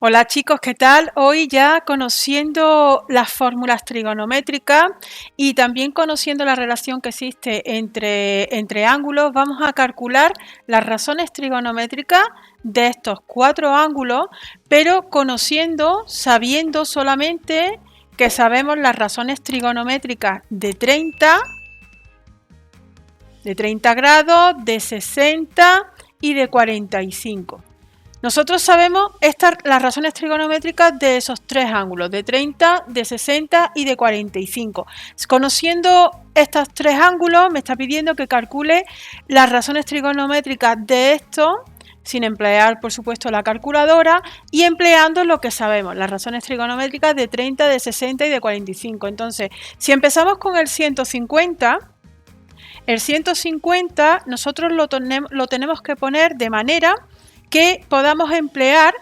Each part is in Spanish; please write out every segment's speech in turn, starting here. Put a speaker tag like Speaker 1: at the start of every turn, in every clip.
Speaker 1: Hola chicos, ¿qué tal? Hoy ya conociendo las fórmulas trigonométricas y también conociendo la relación que existe entre ángulos, vamos a calcular las razones trigonométricas de estos cuatro ángulos, pero sabiendo solamente que sabemos las razones trigonométricas de 30 grados, de 60 y de 45. Nosotros sabemos las razones trigonométricas de esos tres ángulos, de 30, de 60 y de 45. Conociendo estos tres ángulos, me está pidiendo que calcule las razones trigonométricas de estos, sin emplear, por supuesto, la calculadora, y empleando lo que sabemos, las razones trigonométricas de 30, de 60 y de 45. Entonces, si empezamos con el 150, nosotros lo tenemos que poner de manera que podamos emplear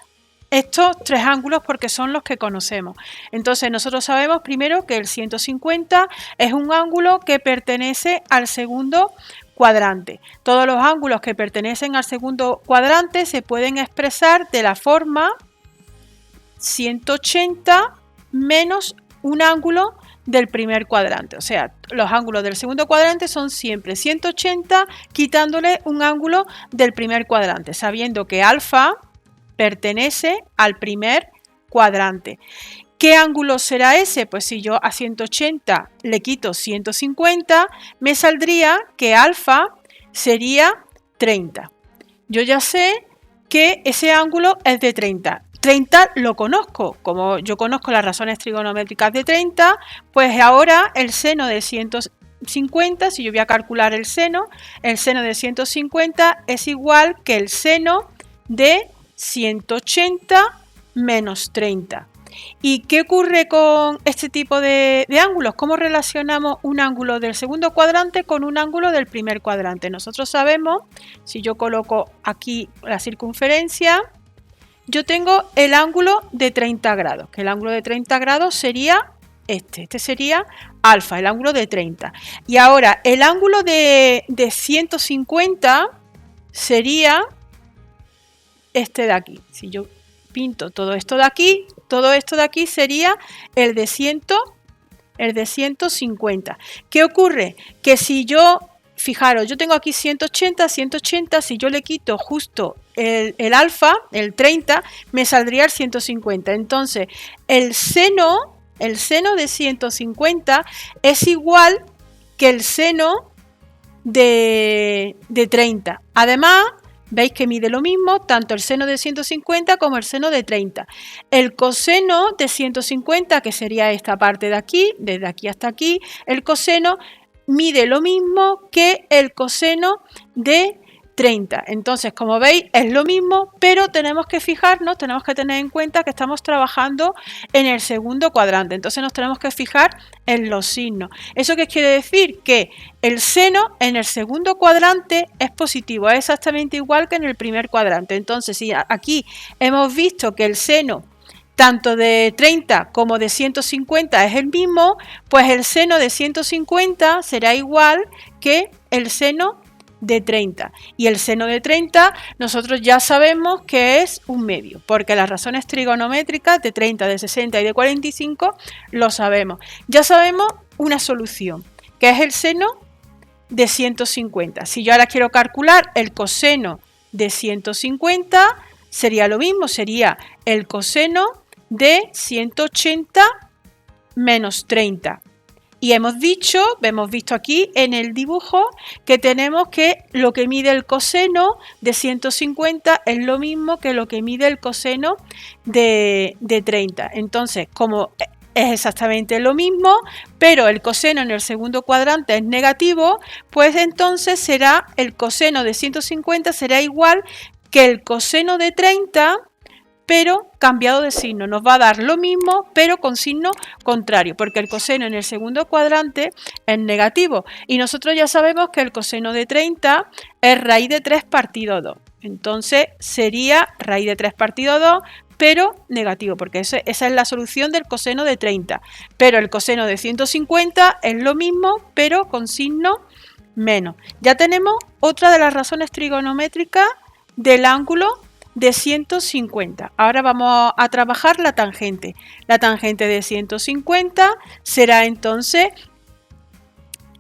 Speaker 1: estos tres ángulos porque son los que conocemos. Entonces nosotros sabemos primero que el 150 es un ángulo que pertenece al segundo cuadrante. Todos los ángulos que pertenecen al segundo cuadrante se pueden expresar de la forma 180 menos un ángulo del primer cuadrante. O sea, los ángulos del segundo cuadrante son siempre 180 quitándole un ángulo del primer cuadrante, sabiendo que alfa pertenece al primer cuadrante. ¿Qué ángulo será ese? Pues si yo a 180 le quito 150, me saldría que alfa sería 30. Yo ya sé que ese ángulo es de 30. 30 lo conozco, como yo conozco las razones trigonométricas de 30, pues ahora el seno de 150, si yo voy a calcular el seno de 150 es igual que el seno de 180 menos 30. ¿Y qué ocurre con este tipo de ángulos? ¿Cómo relacionamos un ángulo del segundo cuadrante con un ángulo del primer cuadrante? Nosotros sabemos, si yo coloco aquí la circunferencia, yo tengo el ángulo de 30 grados, que el ángulo de 30 grados sería este sería alfa, el ángulo de 30. Y ahora el ángulo de 150 sería este de aquí. Si yo pinto todo esto de aquí sería el de 150. ¿Qué ocurre? Que si yo, fijaros, yo tengo aquí 180, si yo le quito justo el alfa, el 30, me saldría el 150. Entonces, el seno de 150 es igual que el seno de 30. Además, veis que mide lo mismo, tanto el seno de 150 como el seno de 30. El coseno de 150, que sería esta parte de aquí, desde aquí hasta aquí, el coseno mide lo mismo que el coseno de 30. Entonces, como veis, es lo mismo, pero tenemos que fijarnos, tenemos que tener en cuenta que estamos trabajando en el segundo cuadrante. Entonces nos tenemos que fijar en los signos. ¿Eso qué quiere decir? Que el seno en el segundo cuadrante es positivo, es exactamente igual que en el primer cuadrante. Entonces, si aquí hemos visto que el seno tanto de 30 como de 150 es el mismo, pues el seno de 150 será igual que el seno de 30. Y el seno de 30 nosotros ya sabemos que es un medio, porque las razones trigonométricas de 30, de 60 y de 45 lo sabemos. Ya sabemos una solución, que es el seno de 150. Si yo ahora quiero calcular el coseno de 150, sería lo mismo, sería el coseno de 180 menos 30. Y hemos visto aquí en el dibujo que tenemos que lo que mide el coseno de 150 es lo mismo que lo que mide el coseno de 30. Entonces, como es exactamente lo mismo, pero el coseno en el segundo cuadrante es negativo, pues entonces será el coseno de 150 será igual que el coseno de 30, pero cambiado de signo. Nos va a dar lo mismo, pero con signo contrario, porque el coseno en el segundo cuadrante es negativo. Y nosotros ya sabemos que el coseno de 30 es raíz de 3 partido 2. Entonces sería raíz de 3 partido 2, pero negativo, porque esa es la solución del coseno de 30. Pero el coseno de 150 es lo mismo, pero con signo menos. Ya tenemos otra de las razones trigonométricas del ángulo de 150. Ahora vamos a trabajar la tangente. La tangente de 150 será entonces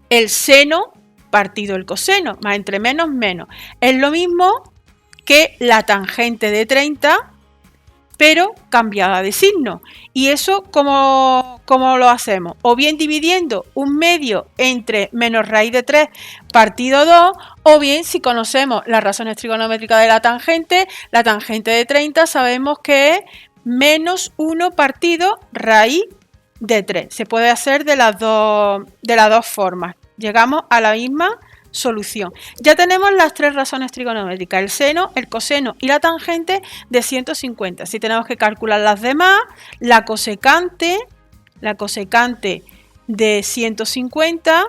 Speaker 1: el seno partido el coseno, más entre menos, menos. Es lo mismo que la tangente de 30, pero cambiada de signo. ¿Y eso cómo lo hacemos? O bien dividiendo un medio entre menos raíz de 3 partido 2, o bien si conocemos las razones trigonométricas de la tangente de 30 sabemos que es menos 1 partido raíz de 3. Se puede hacer de las dos formas. Llegamos a la misma solución. Ya tenemos las tres razones trigonométricas, el seno, el coseno y la tangente de 150. Si tenemos que calcular las demás, la cosecante de 150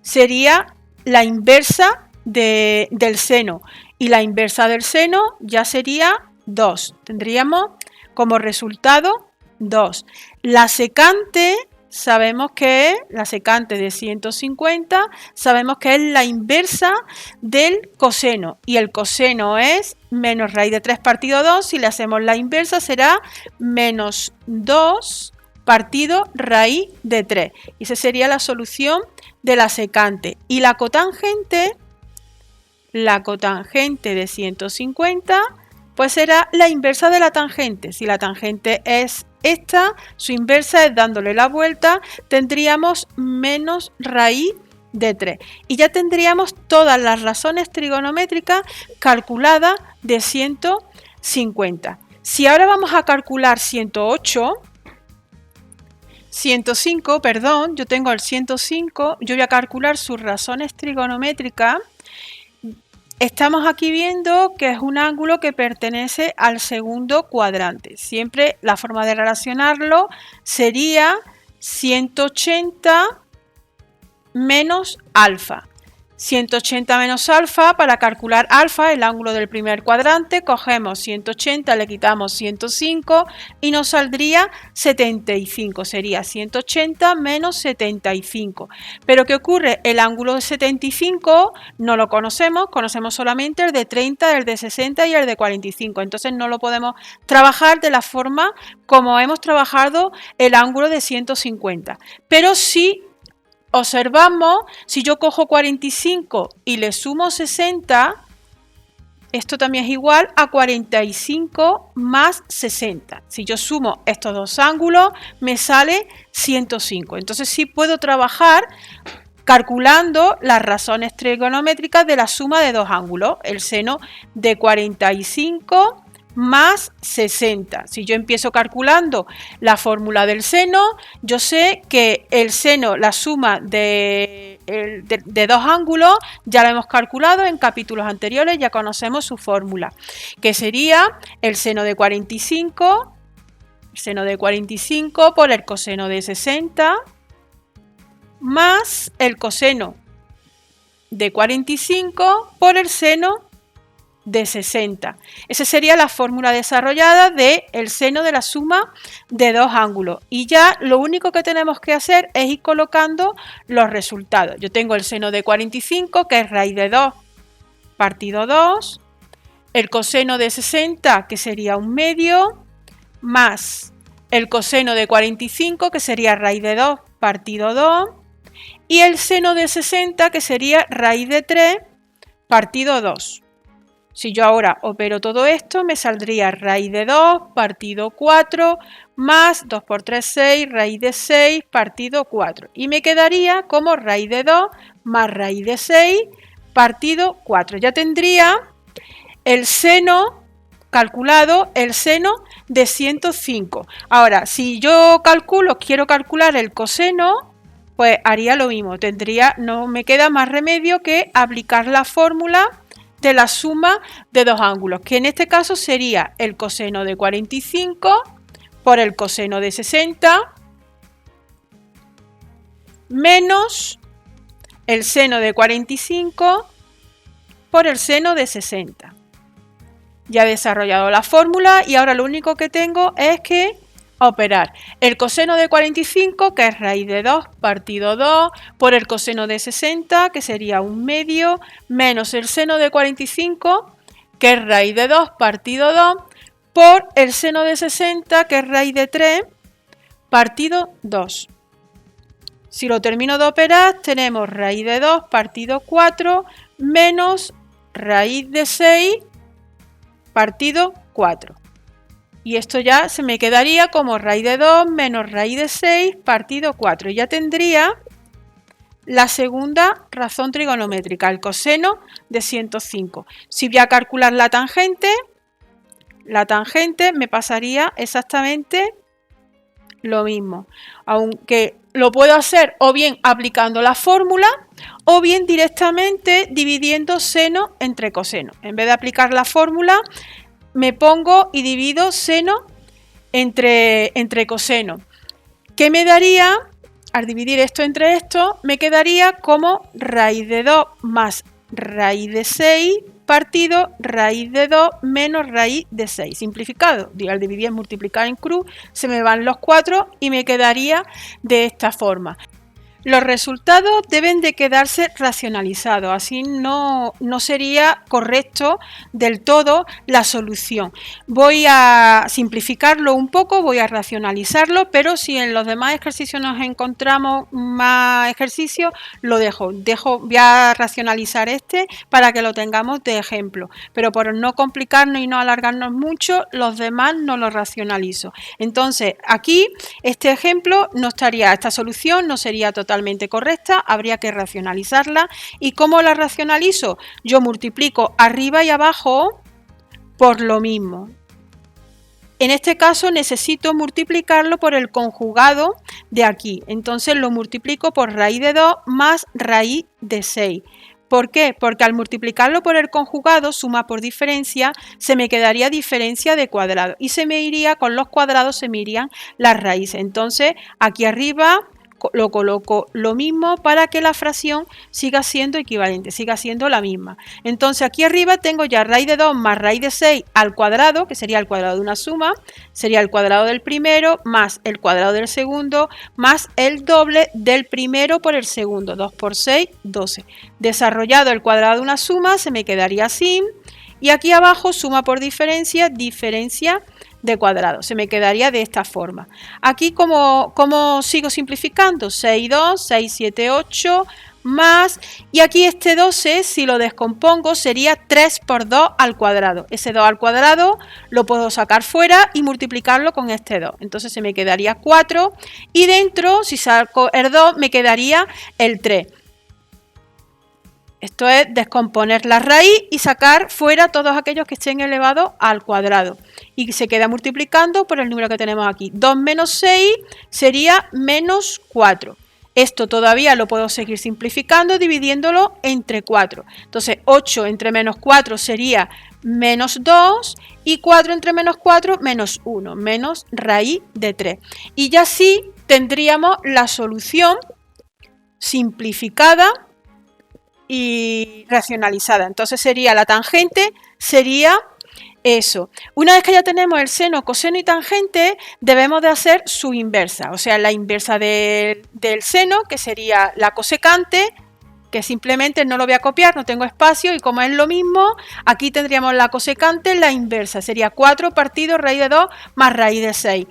Speaker 1: sería la inversa del seno, y la inversa del seno ya sería 2. Tendríamos como resultado 2. La secante sabemos que es, la secante de 150, sabemos que es la inversa del coseno, y el coseno es menos raíz de 3 partido 2, si le hacemos la inversa será menos 2 partido raíz de 3, y esa sería la solución de la secante. Y la cotangente de 150, pues será la inversa de la tangente. Si la tangente es esta, su inversa es dándole la vuelta, tendríamos menos raíz de 3. Y ya tendríamos todas las razones trigonométricas calculadas de 150. Si ahora vamos a calcular 105, perdón, yo tengo el 105, yo voy a calcular sus razones trigonométricas. Estamos aquí viendo que es un ángulo que pertenece al segundo cuadrante. Siempre la forma de relacionarlo sería 180 menos alfa. 180 menos alfa, para calcular alfa, el ángulo del primer cuadrante, cogemos 180, le quitamos 105 y nos saldría 75. Sería 180 menos 75. Pero ¿qué ocurre? El ángulo de 75 no lo conocemos solamente el de 30, el de 60 y el de 45. Entonces no lo podemos trabajar de la forma como hemos trabajado el ángulo de 150. Pero sí observamos, si yo cojo 45 y le sumo 60, esto también es igual a 45 más 60. Si yo sumo estos dos ángulos, me sale 105. Entonces sí puedo trabajar calculando las razones trigonométricas de la suma de dos ángulos, el seno de 45 más 60. Si yo empiezo calculando la fórmula del seno, yo sé que el seno, la suma de dos ángulos, ya lo hemos calculado en capítulos anteriores, ya conocemos su fórmula, que sería el seno de 45 por el coseno de 60 más el coseno de 45 por el seno de 60. Esa sería la fórmula desarrollada del seno de la suma de dos ángulos. Y ya lo único que tenemos que hacer es ir colocando los resultados. Yo tengo el seno de 45, que es raíz de 2 partido 2, el coseno de 60, que sería un medio, más el coseno de 45, que sería raíz de 2 partido 2, y el seno de 60, que sería raíz de 3 partido 2. Si yo ahora opero todo esto, me saldría raíz de 2 partido 4 más 2 por 3, 6, raíz de 6 partido 4. Y me quedaría como raíz de 2 más raíz de 6 partido 4. Ya tendría el seno calculado, el seno de 105. Ahora, si yo quiero calcular el coseno, pues haría lo mismo. No me queda más remedio que aplicar la fórmula de la suma de dos ángulos, que en este caso sería el coseno de 45 por el coseno de 60 menos el seno de 45 por el seno de 60. Ya he desarrollado la fórmula y ahora lo único que tengo es que operar el coseno de 45, que es raíz de 2 partido 2, por el coseno de 60, que sería un medio, menos el seno de 45, que es raíz de 2 partido 2, por el seno de 60, que es raíz de 3 partido 2. Si lo termino de operar, tenemos raíz de 2 partido 4 menos raíz de 6 partido 4. Y esto ya se me quedaría como raíz de 2 menos raíz de 6 partido 4. Y ya tendría la segunda razón trigonométrica, el coseno de 105. Si voy a calcular la tangente me pasaría exactamente lo mismo. Aunque lo puedo hacer o bien aplicando la fórmula o bien directamente dividiendo seno entre coseno. En vez de aplicar la fórmula, me pongo y divido seno entre coseno. ¿Qué me daría? Al dividir esto entre esto, me quedaría como raíz de 2 más raíz de 6 partido raíz de 2 menos raíz de 6. Simplificado, al dividir, multiplicar en cruz, se me van los 4 y me quedaría de esta forma. Los resultados deben de quedarse racionalizados, así no sería correcto del todo la solución. Voy a simplificarlo un poco, voy a racionalizarlo, pero si en los demás ejercicios nos encontramos más ejercicios, lo dejo. Voy a racionalizar este para que lo tengamos de ejemplo, pero por no complicarnos y no alargarnos mucho, los demás no los racionalizo. Entonces, aquí este ejemplo no estaría, esta solución no sería totalmente correcta, habría que racionalizarla. ¿Y cómo la racionalizo? Yo multiplico arriba y abajo por lo mismo. En este caso necesito multiplicarlo por el conjugado de aquí. Entonces lo multiplico por raíz de 2 más raíz de 6. ¿Por qué? Porque al multiplicarlo por el conjugado, suma por diferencia, se me quedaría diferencia de cuadrado. Y se me iría, con los cuadrados se me irían las raíces. Entonces aquí arriba lo coloco lo mismo para que la fracción siga siendo equivalente, siga siendo la misma. Entonces aquí arriba tengo ya raíz de 2 más raíz de 6 al cuadrado, que sería el cuadrado de una suma, sería el cuadrado del primero más el cuadrado del segundo más el doble del primero por el segundo. 2 por 6, 12. Desarrollado el cuadrado de una suma, se me quedaría así. Y aquí abajo, suma por diferencia, diferencia de cuadrado. Se me quedaría de esta forma. Aquí, ¿cómo sigo simplificando? 6, 2, 6, 7, 8, más, y aquí este 12, si lo descompongo, sería 3 por 2 al cuadrado. Ese 2 al cuadrado lo puedo sacar fuera y multiplicarlo con este 2. Entonces se me quedaría 4, y dentro, si saco el 2, me quedaría el 3. Esto es descomponer la raíz y sacar fuera todos aquellos que estén elevados al cuadrado. Y se queda multiplicando por el número que tenemos aquí. 2 menos 6 sería menos 4. Esto todavía lo puedo seguir simplificando dividiéndolo entre 4. Entonces 8 entre menos 4 sería menos 2 y 4 entre menos 4 menos 1, menos raíz de 3. Y ya sí tendríamos la solución simplificada y racionalizada. Entonces sería la tangente, sería eso. Una vez que ya tenemos el seno, coseno y tangente, debemos de hacer su inversa, o sea, la inversa del seno, que sería la cosecante, que simplemente no lo voy a copiar, no tengo espacio, y como es lo mismo, aquí tendríamos la cosecante, la inversa, sería 4 partido raíz de 2 más raíz de 6.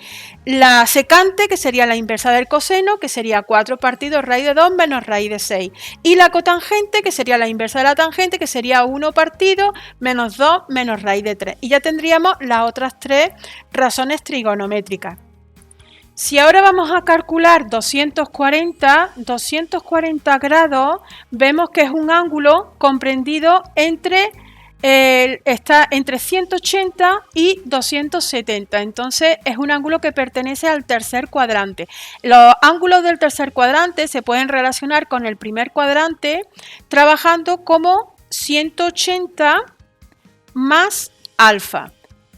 Speaker 1: La secante, que sería la inversa del coseno, que sería 4 partido raíz de 2 menos raíz de 6. Y la cotangente, que sería la inversa de la tangente, que sería 1 partido menos 2 menos raíz de 3. Y ya tendríamos las otras 3 razones trigonométricas. Si ahora vamos a calcular 240 grados, vemos que es un ángulo comprendido está entre 180 y 270, entonces es un ángulo que pertenece al tercer cuadrante. Los ángulos del tercer cuadrante se pueden relacionar con el primer cuadrante trabajando como 180 más alfa,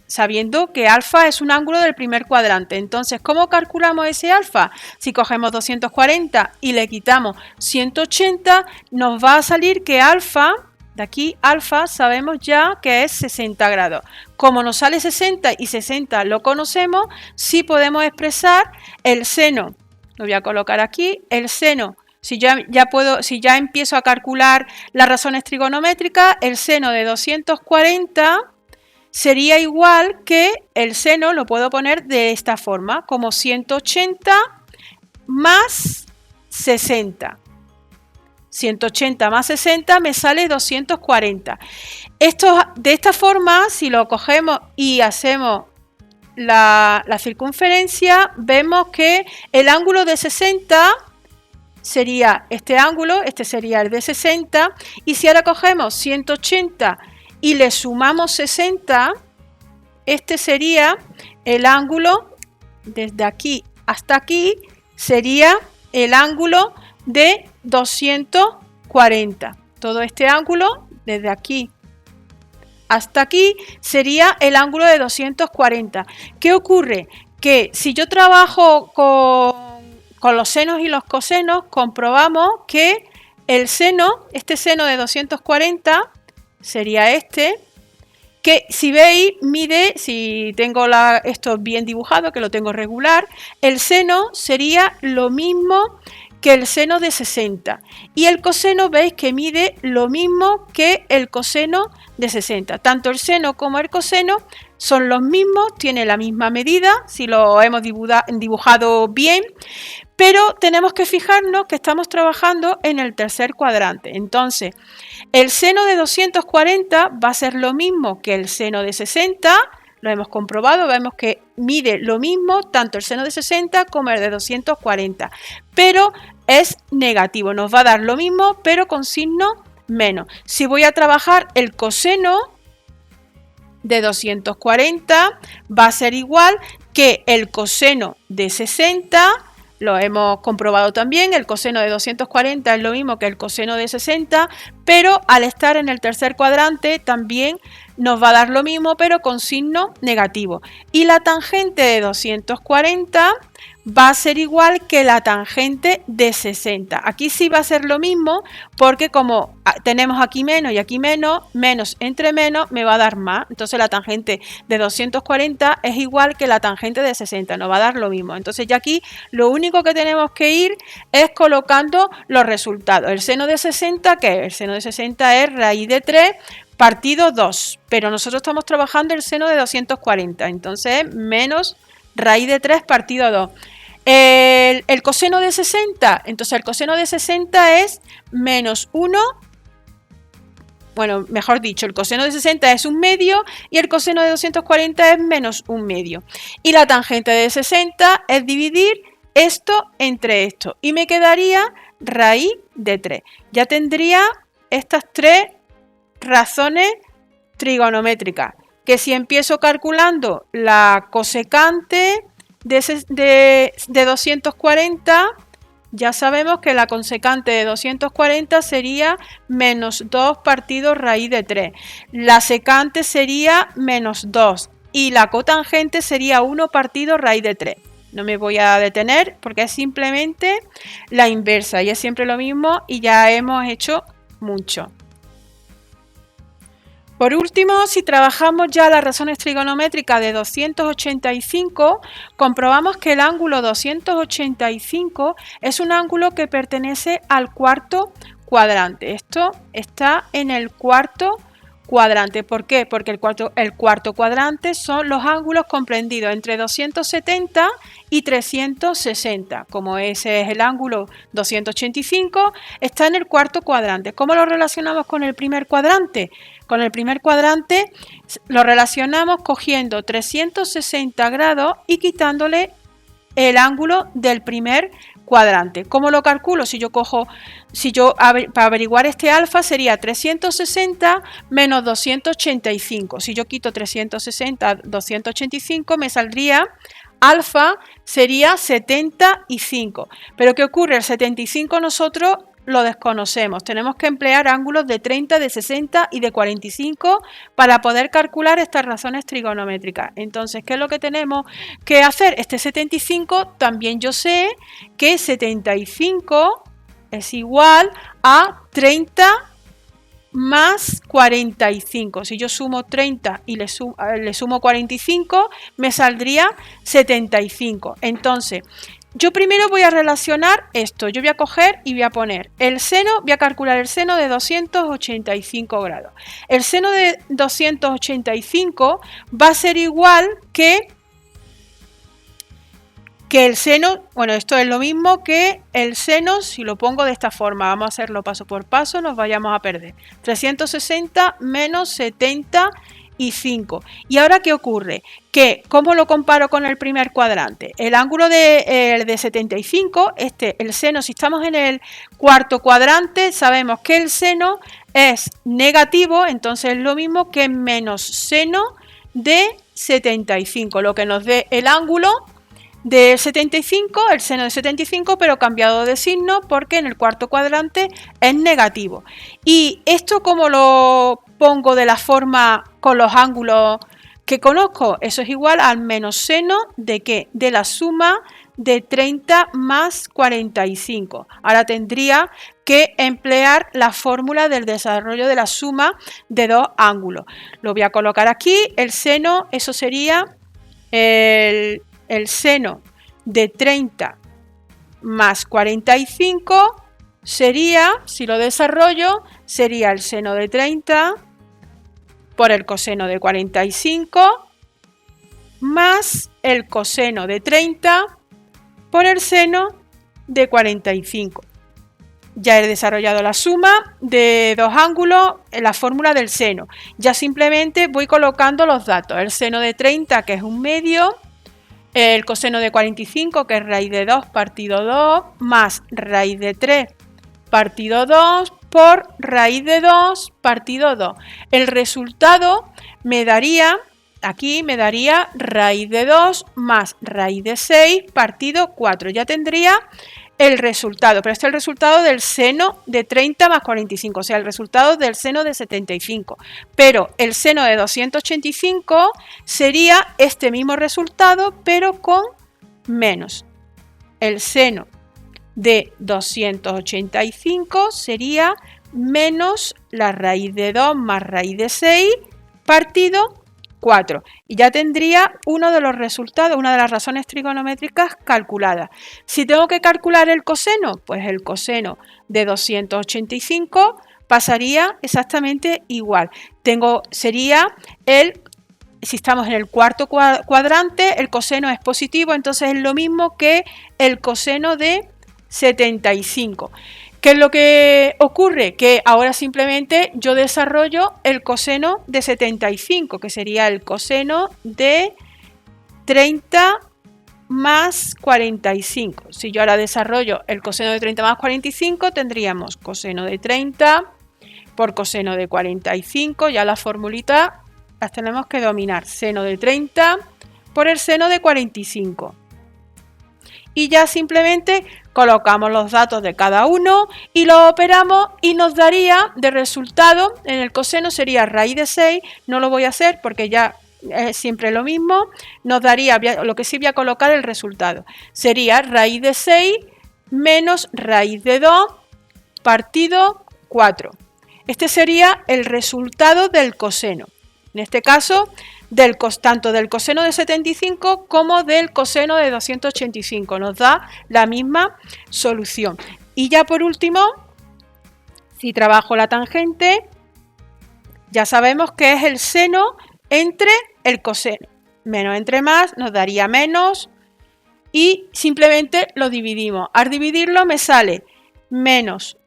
Speaker 1: sabiendo que alfa es un ángulo del primer cuadrante. Entonces, ¿cómo calculamos ese alfa? Si cogemos 240 y le quitamos 180, nos va a salir que alfa, de aquí alfa, sabemos ya que es 60 grados. Como nos sale 60 y 60 lo conocemos, sí podemos expresar el seno, lo voy a colocar aquí, el seno Si ya empiezo a calcular las razones trigonométricas, el seno de 240 sería igual que el seno, lo puedo poner de esta forma, como 180 más 60. 180 más 60 me sale 240. De esta forma, si lo cogemos y hacemos la circunferencia, vemos que el ángulo de 60 sería este ángulo, este sería el de 60, y si ahora cogemos 180 y le sumamos 60, este sería el ángulo desde aquí hasta aquí, sería el ángulo de 240. Todo este ángulo desde aquí hasta aquí sería el ángulo de 240. ¿Qué ocurre? Que si yo trabajo con los senos y los cosenos, comprobamos que el seno, este seno de 240 sería este, que si veis mide, si tengo esto bien dibujado, que lo tengo regular, el seno sería lo mismo que el seno de 60 y el coseno veis que mide lo mismo que el coseno de 60. Tanto el seno como el coseno son los mismos, tienen la misma medida, si lo hemos dibujado bien, pero tenemos que fijarnos que estamos trabajando en el tercer cuadrante. Entonces, el seno de 240 va a ser lo mismo que el seno de 60, lo hemos comprobado, vemos que mide lo mismo tanto el seno de 60 como el de 240, pero es negativo, nos va a dar lo mismo pero con signo menos. Si voy a trabajar el coseno de 240 va a ser igual que el coseno de 60, lo hemos comprobado también, el coseno de 240 es lo mismo que el coseno de 60, pero al estar en el tercer cuadrante también nos va a dar lo mismo pero con signo negativo. Y la tangente de 240 va a ser igual que la tangente de 60. Aquí sí va a ser lo mismo porque como tenemos aquí menos y aquí menos, menos entre menos me va a dar más. Entonces la tangente de 240 es igual que la tangente de 60, nos va a dar lo mismo. Entonces ya aquí lo único que tenemos que ir es colocando los resultados. El seno de 60, ¿qué es? El seno de 60 es raíz de 3 partido 2, pero nosotros estamos trabajando el seno de 240, entonces menos raíz de 3 partido 2. El coseno de 60, entonces el coseno de 60 es menos 1, bueno, mejor dicho, el coseno de 60 es 1/2 y el coseno de 240 es menos 1/2. Y la tangente de 60 es dividir esto entre esto y me quedaría raíz de 3. Ya tendría estas tres razones trigonométricas, que si empiezo calculando la cosecante de 240, ya sabemos que la cosecante de 240 sería menos 2 partido raíz de 3. La secante sería menos 2 y la cotangente sería 1 partido raíz de 3. No me voy a detener porque es simplemente la inversa y es siempre lo mismo y ya hemos hecho mucho. Por último, si trabajamos ya las razones trigonométricas de 285, comprobamos que el ángulo 285 es un ángulo que pertenece al cuarto cuadrante. Esto está en el cuarto cuadrante. ¿Por qué? Porque el cuarto cuadrante son los ángulos comprendidos entre 270 y 360. Como ese es el ángulo 285, está en el cuarto cuadrante. ¿Cómo lo relacionamos con el primer cuadrante? Con el primer cuadrante lo relacionamos cogiendo 360 grados y quitándole el ángulo del primer cuadrante. ¿Cómo lo calculo? Para averiguar este alfa sería 360 menos 285. Si yo quito 360, 285 me saldría alfa sería 75. Pero ¿qué ocurre? El 75 nosotros lo desconocemos. Tenemos que emplear ángulos de 30, de 60 y de 45 para poder calcular estas razones trigonométricas. Entonces, ¿qué es lo que tenemos que hacer? Este 75 también yo sé que 75 es igual a 30 más 45. Si yo sumo 30 y le sumo 45, me saldría 75. Entonces, Yo primero voy a relacionar esto. Yo voy a coger y voy a poner el seno, voy a calcular el seno de 285 grados. El seno de 285 va a ser igual que el seno, bueno, esto es lo mismo que el seno, si lo pongo de esta forma, vamos a hacerlo paso por paso, nos vayamos a perder. 360 menos 75. ¿Y ahora qué ocurre? Que, ¿cómo lo comparo con el primer cuadrante? El ángulo de 75, el seno, si estamos en el cuarto cuadrante, sabemos que el seno es negativo, entonces es lo mismo que menos seno de 75, lo que nos dé el ángulo de 75, el seno de 75, pero cambiado de signo porque en el cuarto cuadrante es negativo. ¿Y esto cómo lo pongo de la forma con los ángulos que conozco? Eso es igual al menos seno de ¿qué? De la suma de 30 más 45. Ahora tendría que emplear la fórmula del desarrollo de la suma de dos ángulos. Lo voy a colocar aquí, el seno, eso sería el seno de 30 más 45 sería, si lo desarrollo, sería el seno de 30 por el coseno de 45 más el coseno de 30 por el seno de 45. Ya he desarrollado la suma de dos ángulos en la fórmula del seno. Ya simplemente voy colocando los datos. El seno de 30, que es un medio, el coseno de 45, que es raíz de 2 partido 2, más raíz de 3 partido 2 por raíz de 2 partido 2. El resultado me daría, aquí me daría raíz de 2 más raíz de 6 partido 4. Ya tendría el resultado, pero este es el resultado del seno de 30 más 45, o sea, el resultado del seno de 75. Pero el seno de 285 sería este mismo resultado, pero con menos. El seno de 285 sería menos la raíz de 2 más raíz de 6 partido 4. Y ya tendría uno de los resultados, una de las razones trigonométricas calculadas. Si tengo que calcular el coseno, pues el coseno de 285 pasaría exactamente igual. Sería si estamos en el cuarto cuadrante, el coseno es positivo, entonces es lo mismo que el coseno de 75. ¿Qué es lo que ocurre? Que ahora simplemente yo desarrollo el coseno de 75, que sería el coseno de 30 más 45. Si yo ahora desarrollo el coseno de 30 más 45, tendríamos coseno de 30 por coseno de 45, ya la formulita las tenemos que dominar. Seno de 30 por el seno de 45. Y ya simplemente colocamos los datos de cada uno y lo operamos y nos daría de resultado, en el coseno sería raíz de 6, no lo voy a hacer porque ya es siempre lo mismo, nos daría, lo que sí voy a colocar el resultado, sería raíz de 6 menos raíz de 2 partido 4. Este sería el resultado del coseno. En este caso, tanto del coseno de 75 como del coseno de 285. Nos da la misma solución. Y ya por último, si trabajo la tangente, ya sabemos que es el seno entre el coseno. Menos entre más nos daría menos y simplemente lo dividimos. Al dividirlo me sale menos,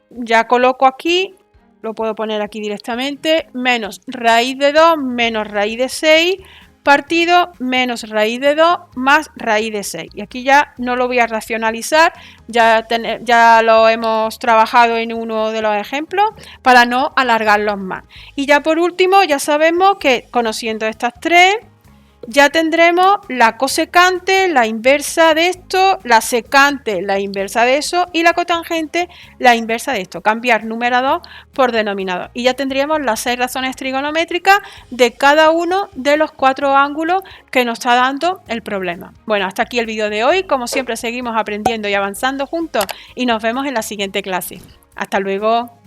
Speaker 1: ya coloco aquí, lo puedo poner aquí directamente, menos raíz de 2 menos raíz de 6 partido menos raíz de 2 más raíz de 6. Y aquí ya no lo voy a racionalizar, ya lo hemos trabajado en uno de los ejemplos para no alargarlos más. Y ya por último, ya sabemos que conociendo estas tres, ya tendremos la cosecante, la inversa de esto, la secante, la inversa de eso y la cotangente, la inversa de esto. Cambiar numerador por denominador. Y ya tendríamos las 6 razones trigonométricas de cada uno de los 4 ángulos que nos está dando el problema. Bueno, hasta aquí el vídeo de hoy. Como siempre, seguimos aprendiendo y avanzando juntos y nos vemos en la siguiente clase. Hasta luego.